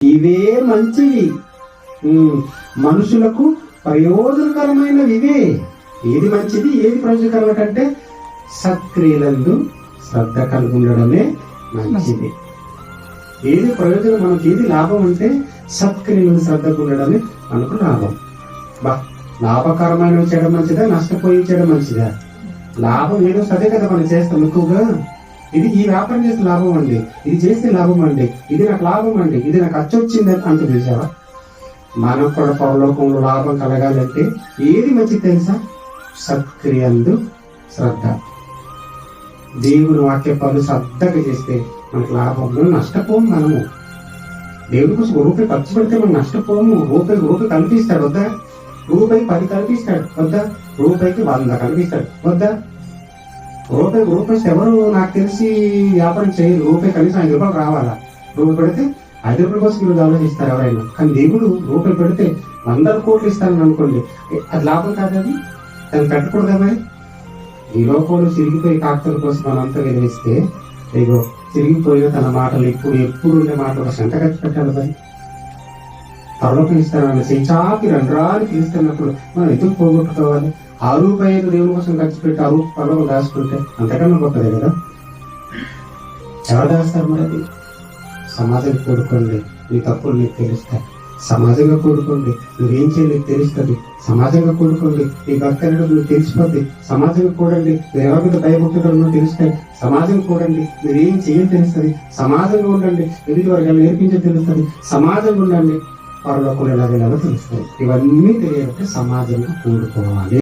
ఇవే మంచివి, మనుషులకు ప్రయోజనకరమైనవి ఇవే. ఏది మంచిది, ఏది ప్రయోజనకరమైన కంటే సత్క్రియలందు శ్రద్ధ కలిగి ఉండడమే మంచిది. ఏది ప్రయోజనం, మనకి ఏది లాభం అంటే సత్క్రియలను శ్రద్ధకు ఉండడమే మనకు లాభం. లాభకరమైనవి చేయడం మంచిదా, నష్టపోయి చేయడం మంచిదా? లాభం ఏదో సదే కదా మనం చేస్తాం ఎక్కువగా. ఇది ఈ వ్యాపారం చేస్తే లాభం అండి, ఇది చేస్తే లాభం అండి, ఇది నాకు లాభం అండి, ఇది నాకు ఖర్చు వచ్చింది అంటూ చూసావా? మనకు కూడా పరలోకంలో లాభం కలగాలంటే ఏది మంచిది తెలుసా? సత్క్రియందు శ్రద్ధ. దేవుని వాక్య పనులు శ్రద్ధగా చేస్తే మనకు లాభంలో నష్టపోము. మనము దేవుని కోసం రూపాయి ఖర్చు పెడితే మనం నష్టపోము. రూపాయి కల్పిస్తాడు వద్దా? రూపాయికి 10 కల్పిస్తాడు వద్దా? రూపాయికి 100 కల్పిస్తాడు వద్దా? రూపాయి ఎవరు నాకు తెలిసి వ్యాపారం చేయరు. రూపాయి కనీసం 5 రూపాయలు రావాలా? రూపాయి పెడితే 5 రూపాయల కోసం ఈరోజు ఆలోచిస్తారు ఎవరైనా. కానీ దేవుడు రూపాయి పెడితే 100 కోట్లు ఇస్తానని అనుకోండి, అది లాభం కాదని దాన్ని పెట్టకూడదా? మరి ఈ లోకంలో చిరిగిపోయి కాకుల కోసం మనంతా విధిస్తే, ఇగో చిరిగిపోయిన తన మాటలు ఎప్పుడు ఉండే మాటలు ఒక సంట ఖర్చు పెట్టాలి. మరి పరలోకం ఇస్తానని చేచాకి రంధ్రాన్ని పిలుస్తున్నప్పుడు మనం ఎందుకు పోగొట్టుకోవాలి? ₹6 దేవుని కోసం ఖర్చు పెట్టి ₹6 పరలోకం దాచుకుంటే అంతకన్నా గొప్పదే కదా. ఎవరు దాస్తారు మరి? అది సమాజంగా కూడుకోండి, నీ తప్పులు నీకు తెలుస్తాయి. సమాజంగా కూడుకోండి, నువ్వేం చేయాలి నీకు తెలుస్తుంది. సమాజంగా కూడుకోండి, నీ భక్తి అనేది నువ్వు తెలిసిపోద్ది. సమాజంగా కూడండి, మీరు ఎవరి మీద భయభక్తులు నువ్వు తెలుస్తాయి. సమాజంగా కూడండి, మీరేం చేయాలి తెలుస్తుంది. సమాజంగా ఉండండి, ఎదుటి వారికి నేర్పించే తెలుస్తుంది. సమాజంగా ఉండండి, పరలోకంలో ఎలాగెలాగో తెలుస్తుంది. ఇవన్నీ తెలియాలంటే సమాజంగా కూడుకోవాలి.